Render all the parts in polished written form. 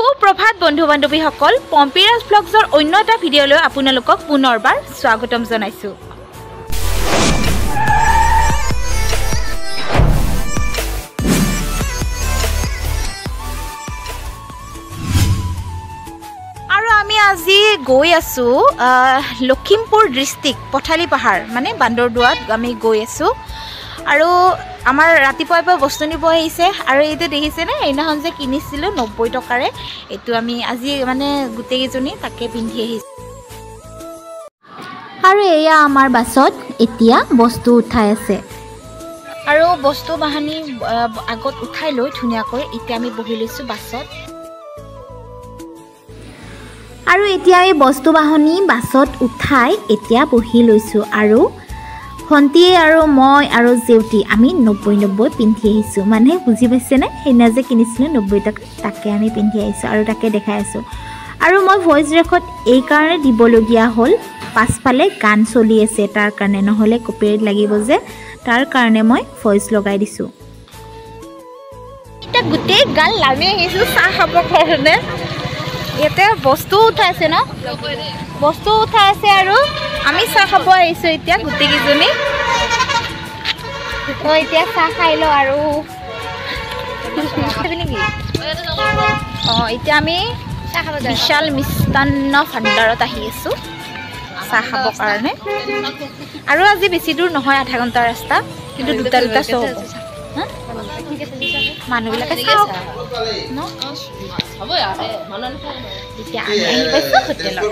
সুপ্ৰভাত বন্ধু বান্ধৱীসকল পম্পিৰাজ ব্লগছৰ অন্য এটা ভিডিঅ'লৈ আপোনালোকক পুনৰবাৰ স্বাগতম জনাইছো। আৰু আমি আজি গৈ আছো লখিমপুৰ ডিস্ট্ৰিক্ট পথালি পাহাৰ মানে বান্দৰদুৱাত আমি গৈ আছো। আৰু আমাৰ ৰাতিপুৱাৰ পৰা বস্তু নিব আহিছে আৰু এইটো দেখিছেনে এইদিনাখন যে কিনিছিলোঁ 90 টকাৰে এইটো আমি আজি মানে গোটেইকেইজনী তাকে পিন্ধি আহিছোঁ। আৰু এয়া আমাৰ বাছত এতিয়া বস্তু উঠাই আছে আৰু বস্তু বাহানি আগত উঠাই লৈ ধুনীয়াকৈ এতিয়া আমি বহি লৈছোঁ বাছত। আৰু এতিয়া আমি বস্তু বাহনি বাছত উঠাই এতিয়া বহি লৈছোঁ আৰু ভণ্টিয়ে আৰু মই আৰু জেউতি আমি 90 পিন্ধি আহিছোঁ। মানে বুজি পাইছেনে সেইদিনা যে কিনিছিলোঁ 90 টকা তাকে আমি পিন্ধি আহিছোঁ আৰু তাকে দেখাই আছোঁ। আৰু মই ভইচ ৰেকৰ্ড এইকাৰণে দিবলগীয়া হ'ল, পাছফালে গান চলি আছে তাৰ কাৰণে, নহ'লে কপিৰাইট লাগিব যে তাৰ কাৰণে মই ভইচ লগাই দিছোঁ। এতিয়া গোটেই গান লামি আহিছোঁ চাহ খাবৰ কাৰণে। ইয়াতে বস্তু উঠাই আছে ন, বস্তু উঠাই আছে আৰু আমি চাহ খাব আহিছোঁ এতিয়া গোটেইকেইজনী। তো এতিয়া চাহ খাই লওঁ আৰু নেকি এতিয়া আমি বিশাল মিষ্টান্ন ভাণ্ডাৰত আহি আছোঁ চাহ খাবৰ কাৰণে। আৰু আজি বেছি দূৰ নহয়, আধা ঘণ্টাৰ ৰাস্তা, কিন্তু দুটা শ্ব' হ'ব। মানুহবিলাকে চাওক ন, এতিয়া আমি আহি পাইছোঁ হোটেলত।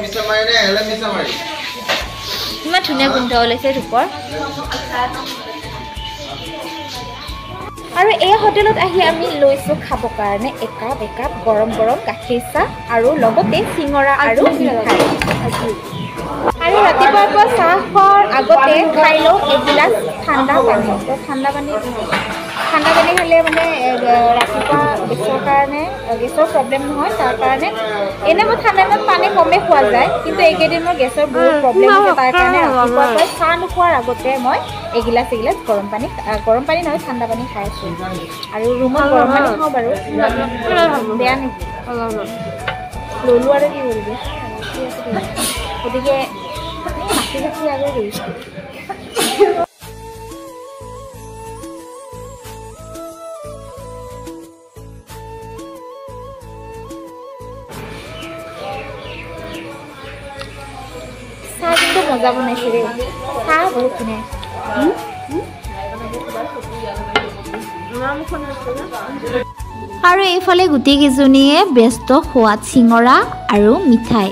ইমান ধুনীয়া গোন্ধ ওলাইছে ধূপৰ। আৰু এই হোটেলত আহি আমি লৈছোঁ খাবৰ কাৰণে একাপ গৰম গৰম গাখীৰ চাহ আৰু লগতে চিঙৰা আৰু মিঠাই। আৰু ৰাতিপুৱাৰ পৰা চাহ খোৱাৰ আগতে খাই লওঁ এগিলাচ ঠাণ্ডা পানী। ঠাণ্ডা পানী খালে মানে ৰাতিপুৱা গেছৰ কাৰণে, গেছৰ প্ৰব্লেম নহয়, তাৰ কাৰণে এনেই মই ঠাণ্ডা দিনত পানী কমেই খোৱা যায়, কিন্তু এইকেইদিন মোৰ গেছৰ বহুত প্ৰব্লেম হৈছে, তাৰ কাৰণে ৰাতিপুৱাৰ পৰা চাহ নোখোৱাৰ আগতে মই এগিলাচ গৰম পানী নহয় ঠাণ্ডা পানী খাই আছোঁ। আৰু ৰুমত গৰম পানী খাওঁ বাৰু, বেয়া নেকি ল'লোঁ আৰু কি কৰিবি। গতিকে মাখি আৰু ৰুইছোঁ। চাহ কিন্তু মজা বনাইছে দেই, চাহ বহুত ধুনীয়া। আৰু এইফালে গোটেইকেইজনীয়ে ব্যস্ত খোৱাত চিঙৰা আৰু মিঠাই।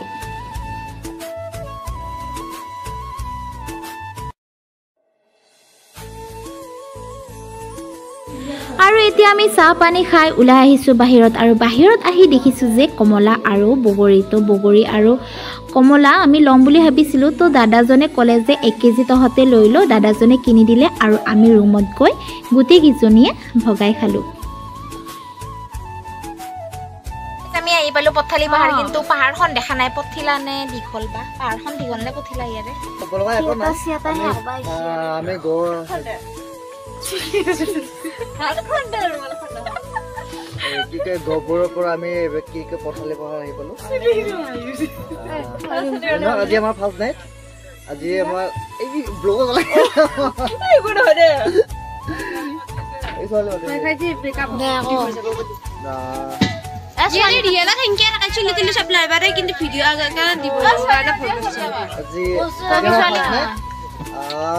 আৰু এতিয়া আমি চাহ পানী খাই ওলাই আহিছোঁ বাহিৰত। আৰু বাহিৰত আহি দেখিছোঁ যে কমলা আৰু বগৰী। তো বগৰী আৰু কমলা আমি ল'ম বুলি ভাবিছিলোঁ, তো দাদাজনে ক'লে যে 1 কেজি তহঁতে লৈ ল। দাদাজনে কিনি দিলে আৰু আমি ৰুমত গৈ গোটেইকেইজনীয়ে ভগাই খালোঁ। আমি আহি পালোঁ পথালি পাহাৰ, কিন্তু পাহাৰখন দেখা নাই। পথিলা নে দীঘল বা পাহাৰখন দীঘল নে পথিলা ইয়াৰে গহপুৰৰ পৰা আমি পথালি পাহাৰ আহি পালোঁ। আজি আমাৰ ফাৰ্ষ্ট নাইট, আজি আমাৰ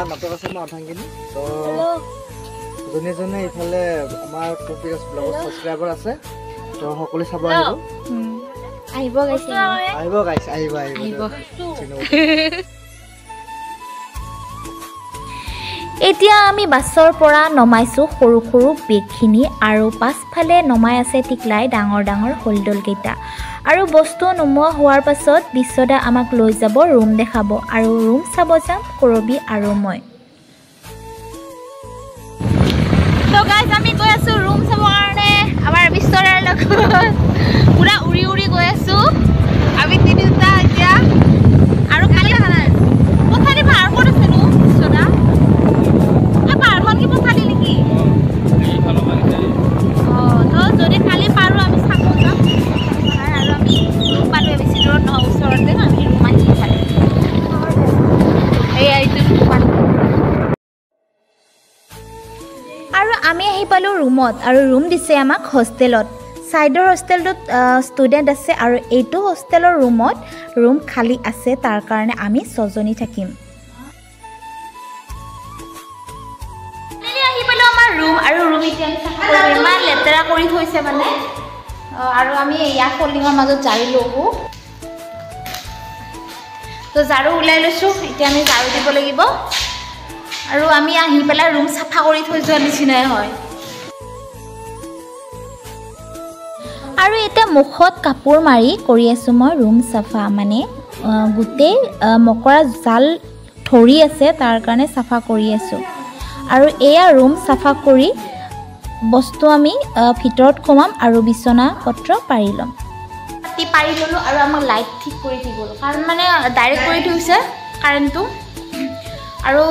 নাটক আছে মই অৰ্ধাংগিনী। যোনে ইফালে আমাৰ পম্পিৰাজ ব্লগত ছাবস্ক্ৰাইবাৰ আছে, তো সকলোৱে চাব আহিব গাইছ। এতিয়া আমি বাছৰ পৰা নমাইছোঁ সৰু সৰু বেগখিনি আৰু পাছফালে নমাই আছে টিকলাই ডাঙৰ হলডলকেইটা। আৰু বস্তু নোমোৱা হোৱাৰ পাছত বিশ্বদা আমাক লৈ যাব, ৰুম দেখাব আৰু ৰুম চাব যাম কৰবী আৰু মই। তো গাইজ আমি গৈ আছোঁ ৰুম চাবৰ কাৰণে আমাৰ বিশ্বদাৰ লগত। পুৰা উৰি গৈ আছোঁ আমি তিনিটা এতিয়া। আৰু কালি পথালি পাহাৰ ক'ত আছেনো বিশ্বদা? পাহাৰখন কি পথালি নেকি? অঁ, তো যদি কালি পাৰোঁ আমি চাব যাম। পালোঁ ৰুমত আৰু ৰুম দিছে আমাক হোষ্টেলত সাইডৰ হোষ্টেলটোত ষ্টুডেণ্ট আছে আৰু এইটো হোষ্টেলৰ ৰুমত ৰুম খালী আছে তাৰ কাৰণে আমি 6 জনী থাকিম আহি পালোঁ আমাৰ ৰুম আৰু ৰুম এতিয়া ইমান লেতেৰা কৰি থৈছে মানে আৰু আমি এয়া ফলিঙৰ মাজত ঝাৰু লওঁ তো ঝাৰু ওলাই লৈছোঁ এতিয়া আমি ঝাৰু দিব লাগিব আৰু আমি আহি পেলাই ৰুম চাফা কৰি থৈ যোৱা নিচিনাই হয় আৰু এতিয়া মুখত কাপোৰ মাৰি কৰি আছোঁ মই ৰুম চাফা মানে গোটেই মকৰা জাল ধৰি আছে তাৰ কাৰণে চাফা কৰি আছোঁ আৰু এয়া ৰুম চাফা কৰি বস্তু আমি ভিতৰত সোমাম আৰু বিছনা পত্ৰ পাৰি ল'ম পাৰি ল'লোঁ আৰু আমাক লাইট ঠিক কৰি দিব কাৰণ মানে ডাইৰেক্ট কৰি থৈছে কাৰেণ্টটো আৰু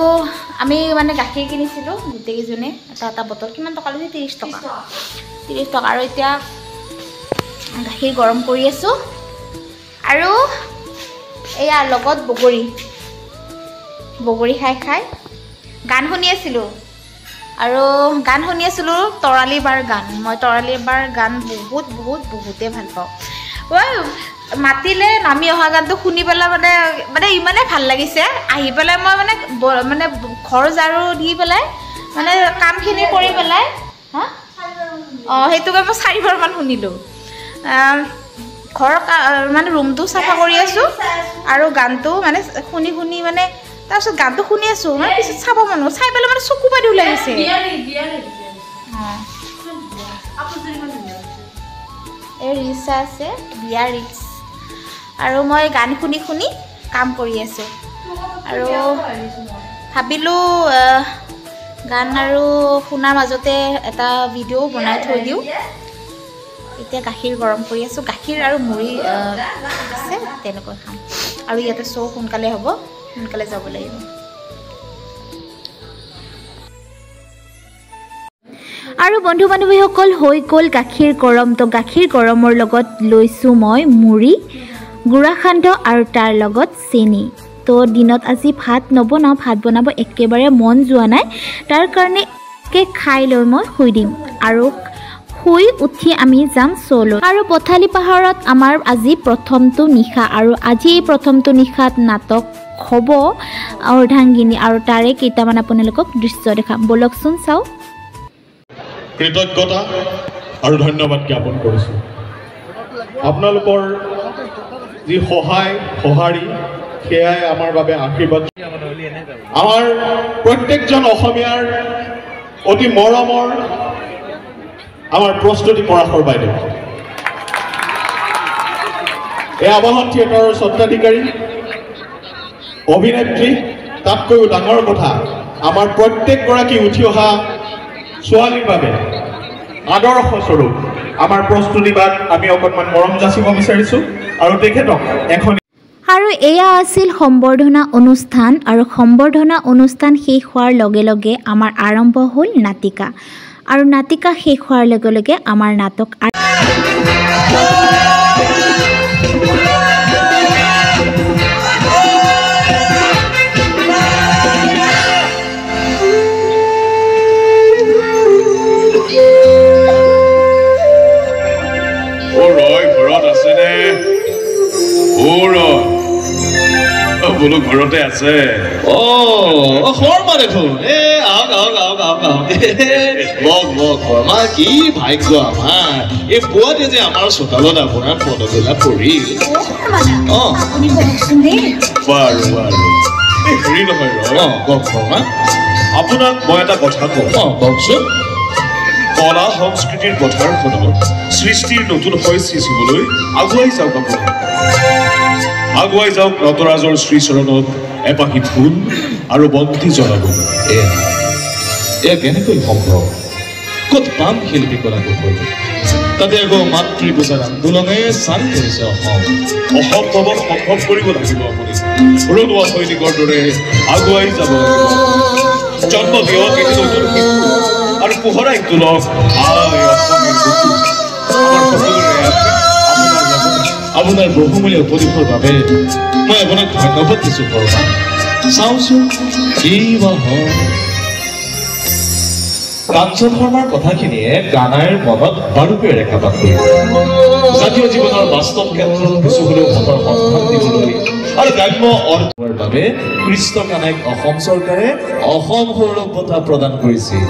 আমি মানে গাখীৰ কিনিছিলোঁ গোটেইকেইজনে এটা বটল কিমান টকা লৈছে 30 টকা আৰু এতিয়া গাখীৰ গৰম কৰি আছোঁ আৰু এয়া লগত বগৰী খাই গান শুনি আছিলোঁ আৰু গান শুনি আছিলোঁ তৰালী বাৰ গান মই তৰালী বাৰ গান বহুতেই ভাল পাওঁ মাতিলে নামি অহা গানটো শুনি পেলাই মানে ইমানে ভাল লাগিছে আহি পেলাই মই মানে ঘৰ ঝাৰু দি পেলাই মানে কামখিনি কৰি পেলাই সেইটো গান মই 4বাৰমান শুনিলোঁ ঘৰ মানে ৰুমটো চাফা কৰি আছোঁ আৰু গানটো মানে শুনি মানে তাৰপিছত গানটো শুনি আছোঁ মানে পিছত চাব মন চাই পেলাই মানে চকু পানী ওলাই গৈছে এই ৰিক্সা আছে বিয়া ৰিক্স আৰু মই গান শুনি কাম কৰি আছোঁ আৰু ভাবিলোঁ গান আৰু শুনাৰ মাজতে এটা ভিডিঅ' বনাই থৈ দিওঁ এতিয়া গাখীৰ গৰম কৰি আছোঁ গাখীৰ আৰু মুড়ি আছে তেনেকৈ খাম আৰু ইয়াতে শ্ব' সোনকালে হ'ব সোনকালে যাব লাগিব আৰু বন্ধু বান্ধৱীসকল হৈ গ'ল গাখীৰ গৰম তো গাখীৰ গৰমৰ লগত লৈছোঁ মই মুড়ি গুড়া সান্দহ আৰু তাৰ লগত চেনি তো দিনত আজি ভাত নবনাওঁ ভাত বনাব একেবাৰে মন যোৱা নাই তাৰ কাৰণে খাই লৈ মই শুই দিম আৰু শুই উঠি আমি যাম চলো আৰু পথালি পাহাৰত আমাৰ আজি প্ৰথমটো নিশা আৰু আজি এই প্ৰথমটো নিশাত নাটক হ'ব অৰ্ধাংগিনী আৰু তাৰে কেইটামান আপোনালোকক দৃশ্য দেখাম বলকচোন চাওঁ কৃতজ্ঞতা আৰু ধন্যবাদ জ্ঞাপন কৰিছোঁ আপোনালোকৰ যি সঁহাৰি সেয়াই আমাৰ বাবে আশীৰ্বাদ আমাৰ প্ৰত্যেকজন অসমীয়াৰ অতি মৰমৰ আমাৰ প্ৰস্তুতি পৰাশৰ বাইদেউ এই আবাহন থিয়েটাৰৰ স্বত্বাধিকাৰী অভিনেত্ৰী তাতকৈও ডাঙৰ কথা আমাৰ প্ৰত্যেকগৰাকী উঠি অহা ছোৱালীৰ বাবে আদৰ্শস্বৰূপ আমাৰ প্ৰস্তুতিবাদ আমি অকণমান মৰম যাচিব বিচাৰিছোঁ আৰু তেখেতক এখন আৰু এয়া আছিল সম্বৰ্ধনা অনুষ্ঠান আৰু সম্বৰ্ধনা অনুষ্ঠান শেষ হোৱাৰ লগে লগে আমাৰ আৰম্ভ হ'ল নাটিকা আৰু নাটিকা শেষ হোৱাৰ লগে লগে আমাৰ নাটক বোলো ঘৰতে আছে দেখোন কি ভাগ্য আমাৰ এই পুৱাতে যে আমাৰ চোতালত আপোনাৰ পদবেলা পৰিল হেৰি নহয় কওক শৰ্মা আপোনাক মই এটা কথা কওঁ কওকচোন কলা সংস্কৃতিৰ পথাৰখনত সৃষ্টিৰ নতুন শয় সৃষ্টিবলৈ আগুৱাই যাওক আপুনি আগুৱাই যাওক নটৰাজৰ শ্ৰীচৰণত এপাহি ফুল আৰু বন্তি জ্বলাব এয়া কেনেকৈ সম্ভৱ ক'ত পাম শিল্পী কলাকুশল তাতে আকৌ মাতৃপূজাৰ আন্দোলনে চান কৰিছে অসম্ভৱক সম্ভৱ কৰিব লাগিব আপুনি ৰণুৱা সৈনিকৰ দৰে আগুৱাই যাব লাগিব জন্ম দিয়ক এটি নতুন শিশু আৰু পোহৰাই তোলক আপোনাৰ বহুমূলীয়া উপদেশৰ বাবে মই আপোনাক ধন্যবাদ দিছোঁ শৰ্মা চাওঁচোন কি বা হয় কাঞ্চন শৰ্মাৰ কথাখিনিয়ে গানাইৰ মনত বাৰুকৈ ৰেখাপাত কৰিব জাতীয় জীৱনৰ বাস্তৱ ক্ষেত্ৰত কিছু হ'লেও ভোটৰ সন্ধান দিবলৈ আৰু গ্ৰাম্য অৰ্থৰ বাবে কৃষ্ণ কানাইক অসম চৰকাৰে অসম সৌৰভ বঁটা প্ৰদান কৰিছিল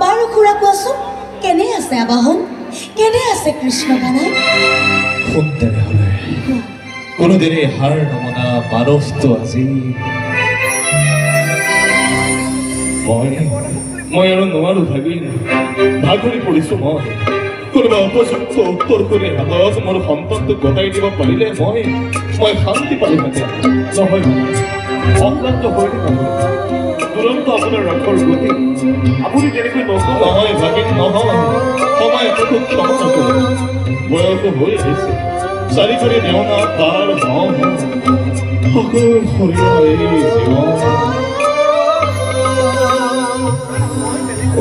বাৰু খুৰা কোৱাচোন কেনে আছে আবাহন কেনে আছে কৃষ্ণ কানাই শুন তেনেহ'লে কোনোদিনে হাৰ নমনা মানৱটো আজি মই আৰু নোৱাৰো ভাগৰি পৰিছো মই কোনোবা উপযুক্ত উত্তৰ কৰি হাতত মোৰ সন্তানটোক গতাই দিব পাৰিলে মই শান্তি পালোহেঁতেন নহয় অক্লান্ত হৈ তুৰন্ত আপোনাৰ ৰথৰ গতি আপুনি তেনেকৈ নহয় ভাগিন নহয় সময় একো ক্ষমা নকৰে বয়সো হৈ আহিছে চাৰি কৰি নেওনা তাৰ সকলো শৰীৰৰ এই জীৱন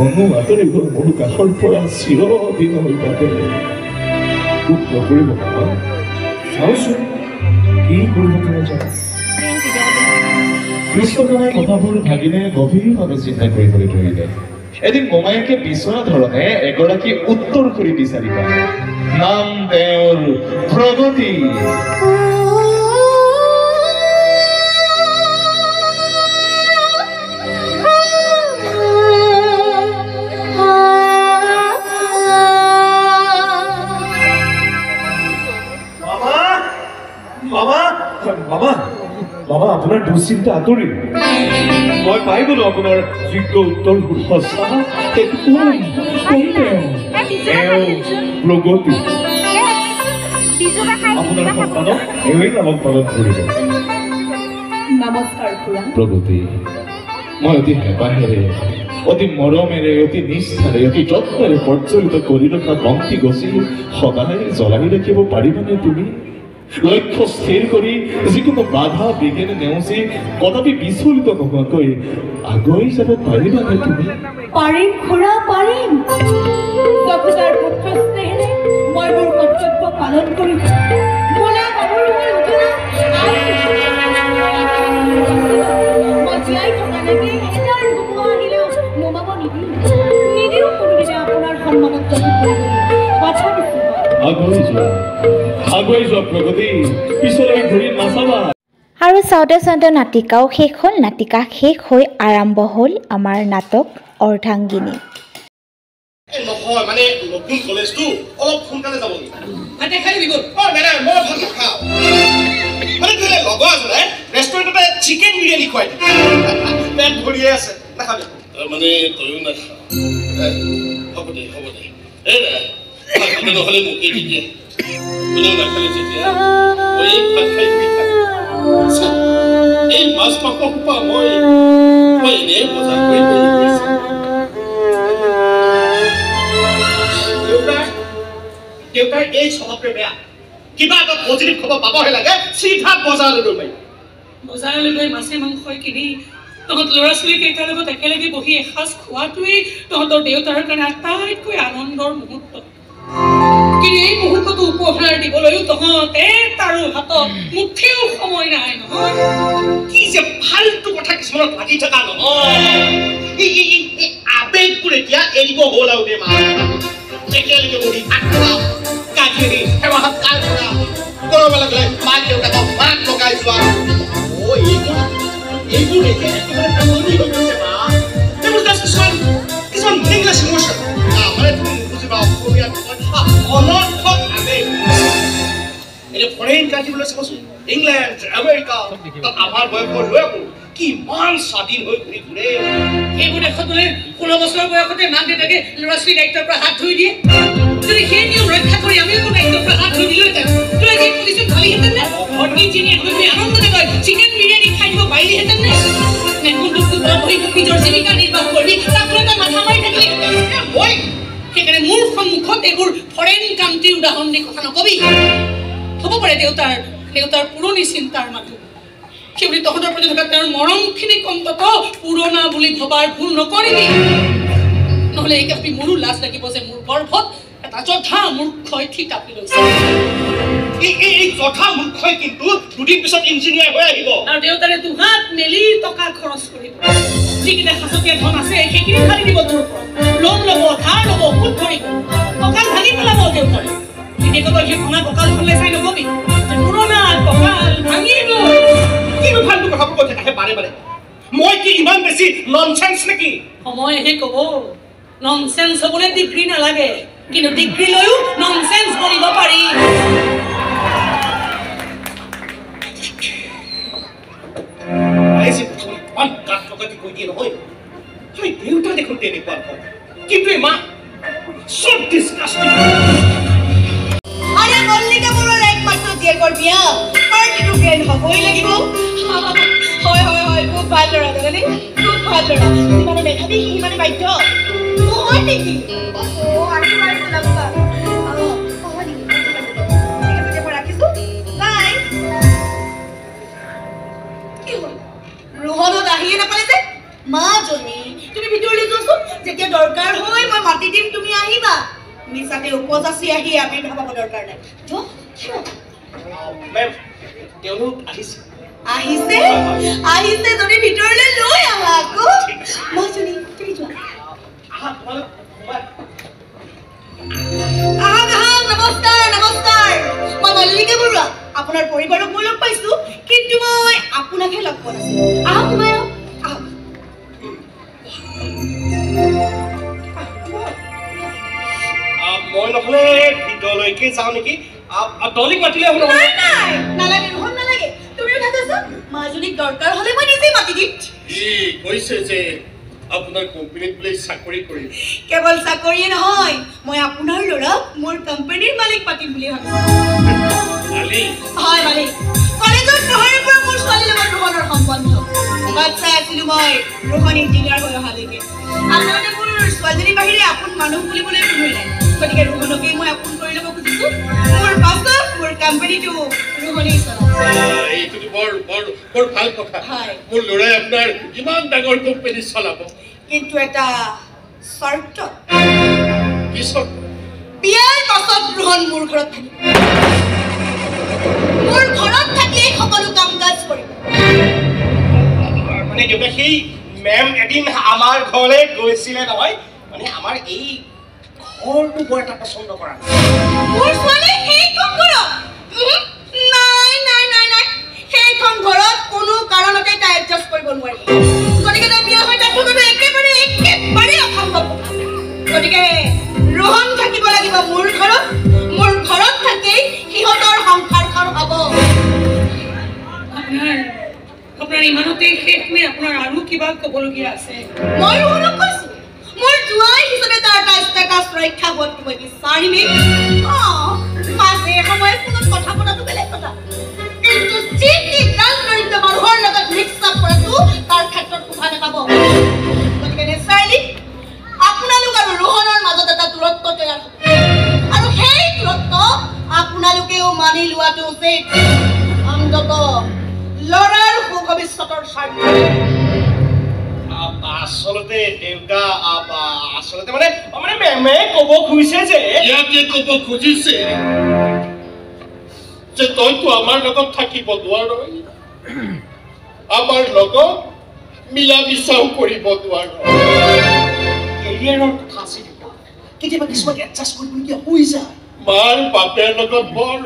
অনু আঁতৰি গ'ল মোৰ কাষৰ পৰা চিৰদিনৰ বাবে দুখ নকৰিব চাওঁচোন কি কৰিব পৰা যায় কৃষ্ণকানাই কথাবোৰ ভাগিনে গভীৰভাৱে চিন্তা কৰিবলৈ ধৰিলে এদিন মোমায়েকে বিচৰা ধৰণে এগৰাকী উত্তৰ কৰি বিচাৰি পালে নাম তেওঁৰ প্ৰগতি বাবা আপোনাৰ দুশ্চিন্তা আঁতৰি মই পাই গলো আপোনাৰ যোগ্য উত্তৰ সঁচা প্ৰগতি আপোনাৰ সন্তানক এওঁই নামত পালন কৰিব নমস্কাৰ খুৰা প্ৰগতি মই অতি হেঁপাহেৰে অতি মৰমেৰে অতি নিষ্ঠাৰে অতি যত্নেৰে প্ৰজ্বলিত কৰি ৰখা বন্তি গছি সদায় জ্বলাই ৰাখিব পাৰিবানে তুমি লক্ষ্য স্থিৰ কৰি যিকোনো বাধা বিঘিনি নেওচি কদাপি বিচলিত নোহোৱাকৈ আগুৱাই যাব পাৰিবানে তুমি পাৰিম খুৰা পাৰিম যথেষ্ট পুত্ৰ স্নেহেৰে মই মোৰ কৰ্তব্য পালন কৰিম মই জীয়াই থকালৈকে এটাৰ ধুমুহা আহিলেও নমাব নিদিওঁ কোনোদিনে আপোনাৰ সন্মানত কথা দিছোঁ আগুৱাই যোৱা প্ৰগতি পিছলৈ ঘূৰি নাচাবা আৰু চাওঁতে চাওঁতে নাটিকাও শেষ হ'ল নাটিকা শেষ হৈ আৰম্ভ হ'ল আমাৰ নাটক অৰ্ধাংগিনী নহয় মানে নতুন কলেজটো অলপ সোনকালে যাব মানে খালি বিগত মেডাম মই ভাল নাখাওঁ মানে কি লগৰ আছে ৰেষ্টুৰেণ্টতে চিকেন বিৰিয়ানী খুৱাই পেট ভৰিয়ে আছে নাখাবি মানে তয়ো নাখাওঁ হ'ব দে এই নহ'লে মোক এই দিয়ে কোনেও নাখালে যেতিয়া মই ভাত খাই এই মাছ মাংস খোপা মই এনেই বজাৰ কৰি দেউতাৰ এই স্বভাৱটোৱে বেয়া কিবা এটা পজিটিভ খবৰ পাবহে লাগে চিধা বজাৰলৈ লৈ মাৰি বজাৰলৈ গৈ মাছে মাংসই কিনি তহঁত ল'ৰা ছোৱালী কেইটাৰ লগত একেলগে বহি এসাঁজ খোৱাটোৱেই তহঁতৰ দেউতাৰ কাৰণে আটাইতকৈ আনন্দৰ মুহূৰ্ত কিন্তু এই মুহূৰ্তটো উপহাৰ দিবলৈও তহঁতে তাৰো হাতত মুঠেও সময় নাই নহয় কি যে ফাল্টু কথা কিছুমানত লাগি থকা নহয় আবেগবোৰ এতিয়া এৰিব হ'ল আৰু দে মা একেলগে বহি ভাত খোৱা কাজিৰি সেৱাহাত কাৰ কৰা কৰিব লাগিলে মাক দেউতাকক মাত লগাই যোৱা এইবোৰ দেখি একেবাৰে কামনি হৈ গৈছে মা এইবোৰ কিছুমান ইংলিছ ইমোশ্যন মানে তুমি নুবুজিবা অসমীয়াত অনৰ্থক আবেগ এতিয়া ফৰেইন কাণ্ট্ৰিবলৈ চাবচোন ইংলেণ্ড আমেৰিকা তাত আমাৰ বয়সৰ ল'ৰাবোৰ কিমান স্বাধীন হৈ ঘূৰি ফুৰে সেইবোৰ দেশত বোলে 16 বছৰ বয়সতে মাক দেউতাকে ল'ৰা ছোৱালীৰ দায়িত্বৰ পৰা হাত ধুই দিয়ে যদি সেই নিয়ম ৰক্ষা কৰি আমিও দায়িত্বৰ পৰা হাত ধুই দিলোহেঁতেন তই যি পুলিচত ভালিহেঁতেন নে ইঞ্জিনিয়াৰ হৈ গৈ আনন্দতে তই চিকেন বিৰিয়ানী খাই দিব পাৰিলিহেঁতেন নে কোনটো বহি নিজৰ জীৱিকা নিৰ্বাহ কৰি তাক লৈ তই মাথা মাৰি থাকিলিহেঁতেন মই সেইকাৰণে মোৰ সন্মুখত এইবোৰ ফৰেইন কাণ্ট্ৰিৰ উদাহৰণ দি কথা নকবি হ'ব পাৰে দেউতাৰ পুৰণি চিন্তাৰ মানুহ সেইবুলি তহঁতৰ প্ৰতি থকা তেওঁৰ মৰমখিনিক অন্তত পুৰণা বুলি ভবাৰ ভুল নকৰিবি নহ'লে এই কাপি মোৰো লাজ লাগিব যে মোৰ গৰ্ভত এটা যথা মূৰ্খই থিতাপি লৈছে এই যথা মূৰ্খই কিন্তু দুদিন পিছত ইঞ্জিনিয়াৰ হৈ আহিব আৰু দেউতাৰে দুহাত মেলি টকা খৰচ কৰিব যিকেইটা সাঁচতীয়া ধন আছে সেইখিনি ঢালি দিব তোৰ ওপৰত লোন ল'ব ধাৰ ল'ব সুদ ধৰিব কঁকাল ভাঙি পেলাব দেউতাৰে এতিয়া কব সেই ভঙা কঁকালখনলৈ চাই নকবি পুৰণা কঁকাল ভাঙি গ'ল কিনো ফাল্টু কথাবোৰ কৈ থাকে বাৰে বাৰে মই কি ইমান বেছি ননচেন্স নেকি সময়হে কব ননচেন্স হ'বলৈ ডিগ্ৰী নালাগে কিন্তু ডিগ্ৰী লৈও ননচেন্স কৰিব পাৰি দেউতা দেখোন তেনেকুৱা কিন্তু মা চব ডিছকাষ্টিং আৰে মল্লিকা বড়ৰ একমাত্ৰ জীয়েকৰ বিয়া পাৰ্টিটো গ্ৰেণ্ড হ'বই লাগিব হয় হয় হয় খুব ভাল ল'ৰা জানানে খুব ভাল ল'ৰা মানে মেধাৱী সি মানে বাধ্য হয় নেকি আজি বাৰু বলাবা ৰোহনত আহিয়ে নাপালে যে মাজনী তুমি ভিতৰলৈ যোৱাচোন যেতিয়া দৰকাৰ হয় মই মাতি দিম তুমি আহিবা মিছাতে উপজাচি আহি আমি ভাবাব দৰকাৰ নাই মেম তেওঁলোক আহিছে আহিছে যদি ভিতৰলৈ লৈ আহা আকৌ মাজনী তুমি যোৱা নমস্কাৰ নমস্কাৰ মই মল্লিকা বৰুৱা আপোনাৰ পৰিবাৰক মই লগ পাইছো কিন্তু মই আপোনাকহে লগ পোৱা নাছিলো আহক সোমাই আহক মই নহ'লে ভিতৰলৈকে যাওঁ নেকি দলিক মাতিলে হ'ল নাই নালাগে নহয় নালাগে তুমিও থাকাচোন মাজনীক দৰকাৰ হ'লে মই নিজেই মাতি দিম ই কৈছে যে আপোনাৰ কোম্পানীত বোলে চাকৰি কৰিম কেৱল চাকৰিয়ে নহয় মই আপোনাৰ ল'ৰাক মোৰ কোম্পানীৰ মালিক পাতিম বুলি ভাবিছো হয় মালিক কলেজত পঢ়াৰ পৰা মোৰ ছোৱালীৰ লগত ৰোহনৰ সম্বন্ধ বাচ্চা আছিলো মই ৰোহন ইঞ্জিনিয়াৰ হৈ অহালৈকে আচলতে মোৰ ছোৱালীজনীৰ বাহিৰে আপোন মানুহ বুলিবলৈ কোনোৱে নাই গতিকে ৰোহনকেই মই আপোন কৰি ল'ব খুজিছো মোৰ পাছত মোৰ কোম্পানীটো ৰোহনেই চলাব এইটো বৰ ভাল কথা মোৰ ল'ৰাই আপোনাৰ ইমান ডাঙৰ কোম্পানী চলাব কিন্তু এটা চৰ্ত কি চৰ্ত বিয়াৰ পাছত ৰোহন মোৰ ঘৰত থাকিব মোৰ ঘৰত থাকি সকলো কাম কাজ কৰিব মানে দেউতা সেই মেম এদিন আমাৰ ঘৰলৈ গৈছিলে নহয় মানে আমাৰ এই ঘৰটো বৰ এটা পচন্দ কৰা মোৰ ছোৱালী সেইখন ঘৰত নাই সেইখন ঘৰত কোনো কাৰণতে তাই এডজাষ্ট কৰিব নোৱাৰিব গতিকে তাই বিয়া হৈ তাই থকাটো একেবাৰে অসম্ভৱ গতিকে ৰোহন থাকিব লাগিব মোৰ ঘৰত থাকি সিহঁতৰ সংসাৰখন হ'ব আপোনাৰ ইমানতে শেষ নে আপোনাৰ আৰু কিবা ক'বলগীয়া আছে মই ৰোহনক কৈছো মোৰ জোৱাই হিচাপে তাৰ এটা ষ্টেটাছ ৰক্ষা হোৱাটো মই বিচাৰিমেই মাজে সময়ে ফোনত কথা পতাটো বেলেগ কথা কিন্তু যি ৰাজনৈতিক মানুহৰ লগত মিক্স আপ কৰাটো তাৰ ক্ষেত্ৰত শোভা নাপাব গতিকে নেচাৰেলি আপোনালোক আৰু ৰোহনৰ মাজত এটা দূৰত্ব তৈয়াৰ হ'ব আৰু সেই দূৰত্ব আপোনালোকেও মানি লোৱাটো উচিত অন্ততঃ ল'ৰাৰ সুভৱিষ্যতৰ স্বাৰ্থত আচলতে দেউতা আচলতে মানে মেমে ক'ব খুজিছে যে ইয়াকে ক'ব খুজিছে যে তইতো আমাৰ লগত থাকিব নোৱাৰ আমাৰ লগত মিলা মিছাও কৰিব নোৱাৰ কেৰিয়াৰৰ কথা আছে দেউতা কেতিয়াবা কিছুমান এডজাষ্ট কৰিবলগীয়া হৈ যায় মাৰ বাপেৰ লগত বৰ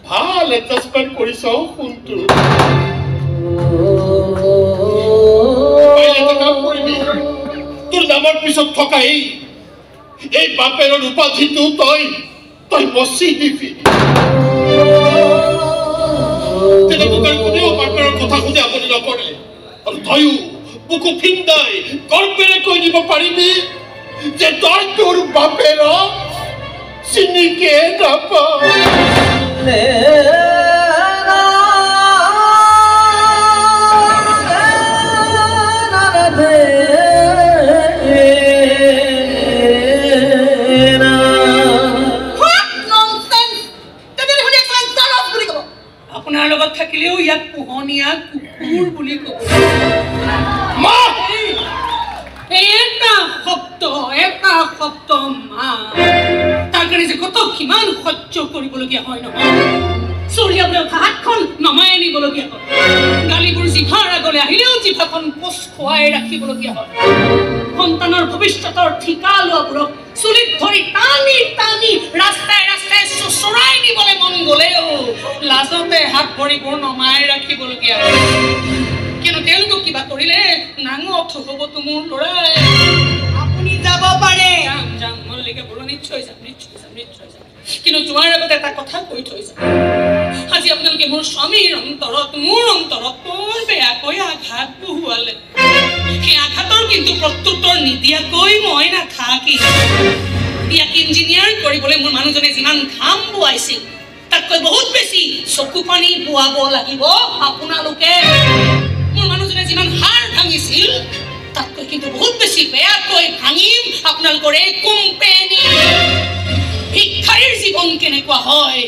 ভাল এডজাষ্টমেণ্ট কৰিছ শুনটো তোৰ নামৰ পিছত থকা এই বাপেৰৰ উপাধিটো তই মচি দিবি তেনেকৈ কোনেও বাপেৰৰ কথা শুনি আপুনি নকৰে আৰু তয়ো বুকু ফিন্দাই গৰ্বেৰে কৈ দিব পাৰিবি যে তই তোৰ বাপেৰক চিনিকে নাপাৱ আপোনাৰ লগত থাকিলেও ইয়াক পোহনীয়া কুকুৰ বুলি ক'ব এটা শব্দ মা তাৰ কাৰণে যে কত কিমান সহ্য কৰিবলগীয়া হয় নহয় চৰিয়াবলৈ উঠা হাতখন নমাই আনিবলগীয়া হয় গালিবোৰ জিভাৰ আগলৈ আহিলেও জিভাখন কোচ খুৱাই ৰাখিবলগীয়া হয় সন্তানৰ ভৱিষ্যতৰ ঠিকা লোৱাবোৰক চুলিত ধৰি টানি টানি ৰাস্তাই ৰাস্তাই চোচৰাই নিবলৈ মন গ'লেও লাজতে হাত ভৰিবোৰ নমাই ৰাখিবলগীয়া হয় কিন্তু তেওঁলোকক কিবা কৰিলে নাঙঠ হ'বতো মোৰ ল'ৰাই আপুনি যাব পাৰে যাম মনলৈকে বোলো নিশ্চয় যাম কিন্তু তোমাৰ আগতে এটা কথা কৈ থৈ যাম আজি আপোনালোকে মোৰ স্বামীৰ অন্তৰত মোৰ অন্তৰত বৰ বেয়াকৈ আঘাত বহুৱালে সেই আঘাতৰ কিন্তু প্ৰত্যুত্তৰ নিদিয়াকৈ মই নাথাকি ইয়াক ইঞ্জিনিয়াৰ কৰিবলৈ মোৰ মানুহজনে যিমান ঘাম বোৱাইছিল তাতকৈ বহুত বেছি চকু পানী বোৱাব লাগিব আপোনালোকে মোৰ মানুহজনে যিমান হাড় ভাঙিছিল তাতকৈ কিন্তু বহুত বেছি বেয়াকৈ ভাঙিম আপোনালোকৰ এই কোম্পানী ভিক্ষাৰীৰ জীৱন কেনেকুৱা হয়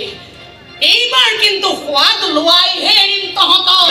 এইবাৰ কিন্তু সোৱাদ লোৱাইহে এৰিম তহঁতক